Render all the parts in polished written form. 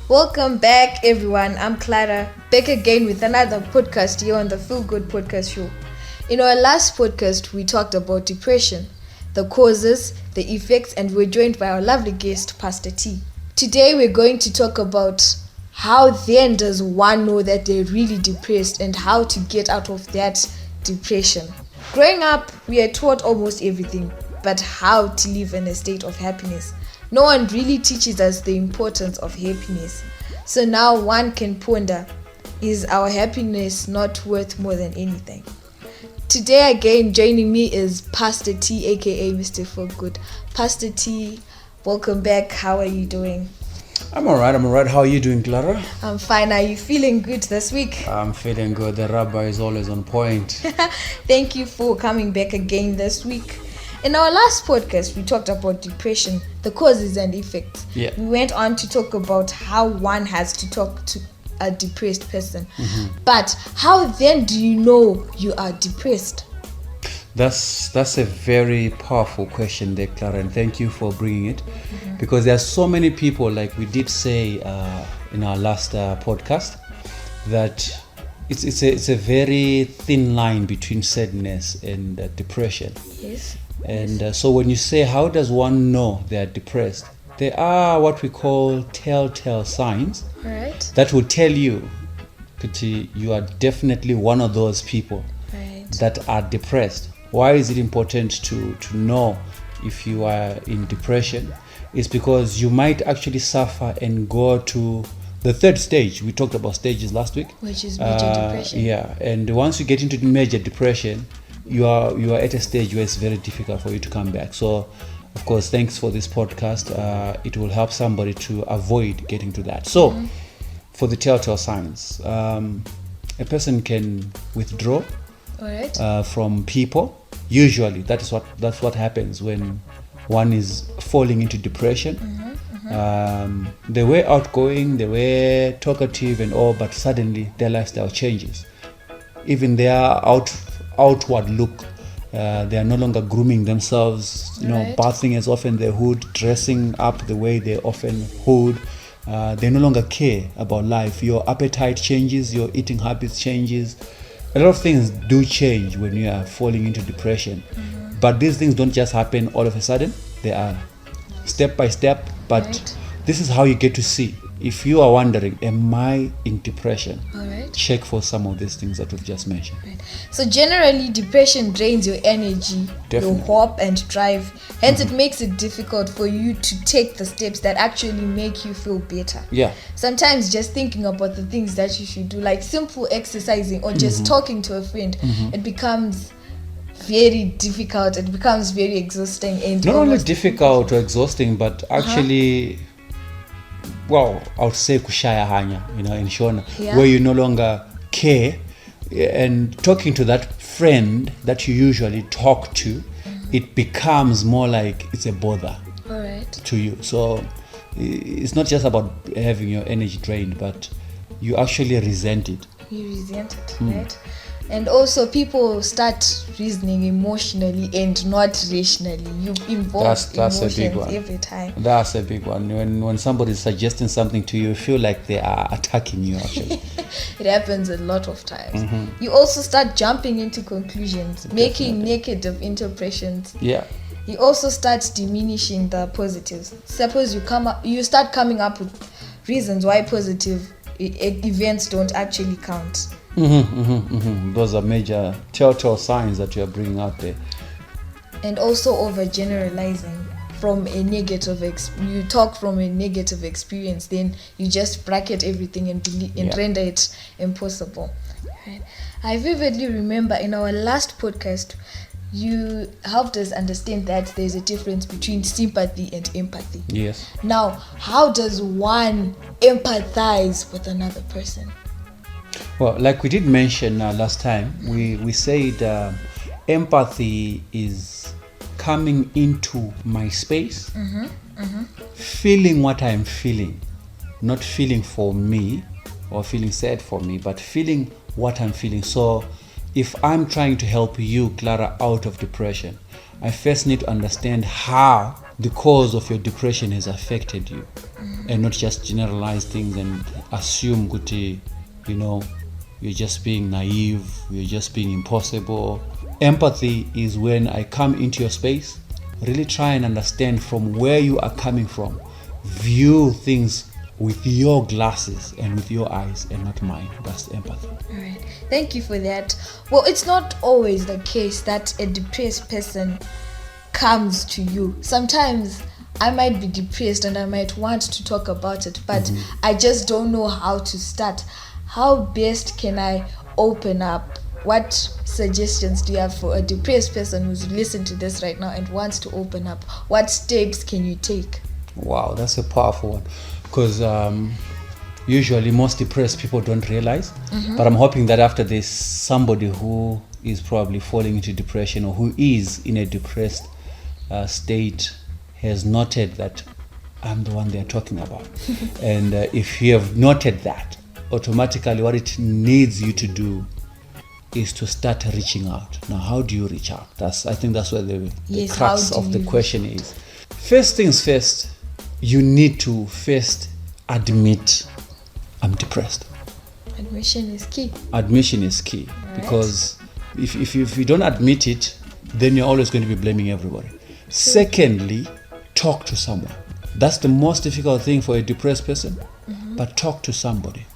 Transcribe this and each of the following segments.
Welcome back, everyone. I'm Clara, back again with another podcast here on the Feel Good Podcast Show. In our last podcast, we talked about depression, the causes, the effects, and we're joined by our lovely guest, Pastor T. Today, we're going to talk about how then does one know that they're really depressed and how to get out of that depression. Growing up, we are taught almost everything, but how to live in a state of happiness. No one really teaches us the importance of happiness. So now one can ponder, is our happiness not worth more than anything? Today again joining me is Pastor T, aka Mr. Forgood. Pastor T, welcome back. How are you doing? I'm alright. How are you doing, Clara? I'm fine. Are you feeling good this week? I'm feeling good. The Rabbi is always on point. Thank you for coming back again this week. In our last podcast, we talked about depression, the causes and effects. Yeah. We went on to talk about how one has to talk to a depressed person. But how then do you know you are depressed? That's a very powerful question there, Clara, and thank you for bringing it. Because there are so many people, like we did say in our last podcast, that it's a very thin line between sadness and depression. Yes. And so when you say, how does one know they are depressed? There are what we call telltale signs. All right. That will tell you that you are definitely one of those people that are depressed. Why is it important to know if you are in depression? It's because you might actually suffer and go to the third stage. We talked about stages last week, which is major depression. Yeah, and once you get into major depression, you are at a stage where it's very difficult for you to come back. So, of course, thanks for this podcast. It will help somebody to avoid getting to that. So, for the telltale signs, a person can withdraw from people. Usually, that's what happens when one is falling into depression. They were outgoing, they were talkative and all, but suddenly their lifestyle changes. Even their outward look, they are no longer grooming themselves, bathing as often they would, dressing up the way they often would. They no longer care about life. Your appetite changes, your eating habits changes. A lot of things do change when you are falling into depression. But these things don't just happen all of a sudden. They are step by step, but this is how you get to see. If you are wondering, am I in depression? Check for some of these things that we've just mentioned. So generally, depression drains your energy, your hope and drive. Hence, it makes it difficult for you to take the steps that actually make you feel better. Yeah. Sometimes just thinking about the things that you should do, like simple exercising or just talking to a friend, it becomes very difficult. It becomes very exhausting. And not only difficult or exhausting, but actually... Well, I would say kushaya hanya, in Shona, where you no longer care, and talking to that friend that you usually talk to, it becomes more like it's a bother to you. So it's not just about having your energy drained, but you actually resent it. You resent it, right? And also people start reasoning emotionally and not rationally. You involve emotions every time. That's a big one. When somebody is suggesting something to you, you feel like they are attacking you actually. It happens a lot of times. You also start jumping into conclusions, making negative interpretations. Yeah. You also start diminishing the positives. Suppose you start coming up with reasons why positive events don't actually count. Those are major telltale signs that you are bringing out there. And also overgeneralizing from a negative you talk from a negative experience, then you just bracket everything and render it impossible. Right? I vividly remember in our last podcast you helped us understand that there's a difference between sympathy and empathy. Yes. Now, how does one empathize with another person? Well, like we did mention last time, we said empathy is coming into my space, feeling what I'm feeling, not feeling for me or feeling sad for me, but feeling what I'm feeling. So if I'm trying to help you, Clara, out of depression, I first need to understand how the cause of your depression has affected you. and not just generalize things and assume kuti, you're just being naive, you're just being impossible. Empathy is when I come into your space, really try and understand from where you are coming from, view things with your glasses and with your eyes and not mine. That's empathy. All right, thank you for that. Well, it's not always the case that a depressed person comes to you. Sometimes I might be depressed and I might want to talk about it, but I just don't know how to start. How best can I open up? What suggestions do you have for a depressed person who's listening to this right now and wants to open up? What steps can you take? Wow, that's a powerful one, because usually most depressed people don't realize, but I'm hoping that after this, somebody who is probably falling into depression or who is in a depressed state has noted that I'm the one they're talking about. And if you have noted that, automatically what it needs you to do is to start reaching out. Now, how do you reach out? I think that's where the crux of the question is. First things first, you need to first admit I'm depressed. Admission is key. Admission is key. Right. Because if you don't admit it, then you're always going to be blaming everybody. Secondly, talk to someone. That's the most difficult thing for a depressed person, but talk to somebody.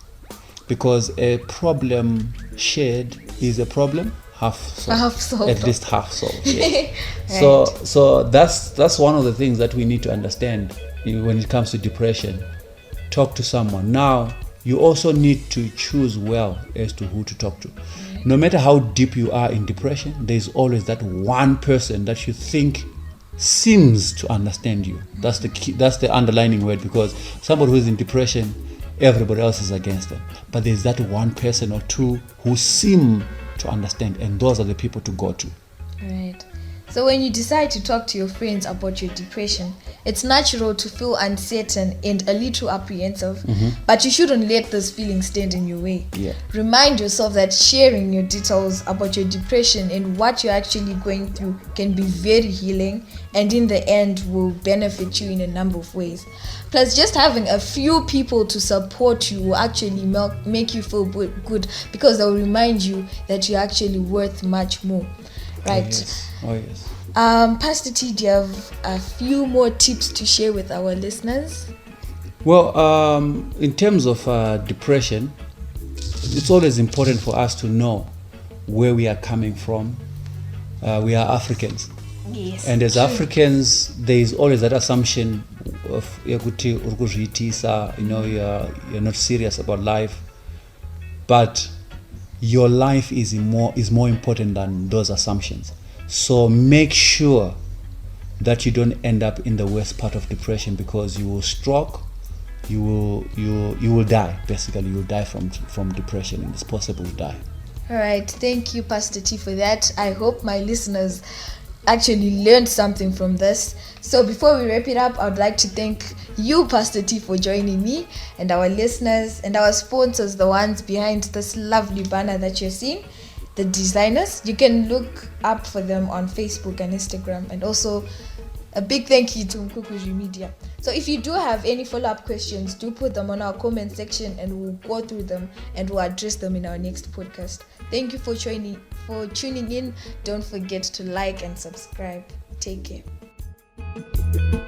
Because a problem shared is a problem half solved. At least half solved. Yes. Right. So that's one of the things that we need to understand when it comes to depression. Talk to someone. Now, you also need to choose well as to who to talk to. No matter how deep you are in depression, there's always that one person that you think seems to understand you. That's the key, that's the underlining word, because somebody who is in depression, everybody else is against them. But there's that one person or two who seem to understand, and those are the people to go to. Right. So when you decide to talk to your friends about your depression, it's natural to feel uncertain and a little apprehensive, but you shouldn't let those feelings stand in your way. Yeah. Remind yourself that sharing your details about your depression and what you're actually going through can be very healing, and in the end will benefit you in a number of ways. Plus, just having a few people to support you will actually make you feel good, because they'll remind you that you're actually worth much more. Right. Oh yes. Pastor T, do you have a few more tips to share with our listeners? Well, in terms of depression, it's always important for us to know where we are coming from. We are Africans. Yes. And as Africans, there is always that assumption of you're not serious about life. But your life is more important than those assumptions. So make sure that you don't end up in the worst part of depression, because you will stroke, you will die. Basically, you will die from depression, and it's possible to die. All right, thank you, Pastor T, for that. I hope my listeners actually learned something from this. So before we wrap it up, I would like to thank you, Pastor T, for joining me, and our listeners and our sponsors, the ones behind this lovely banner that you're seeing, the designers. You can look up for them on Facebook and Instagram. And also a big thank you to Mkukuji Media. So if you do have any follow-up questions, do put them on our comment section and we'll go through them and we'll address them in our next podcast. Thank you for tuning in. Don't forget to like and subscribe. Take care.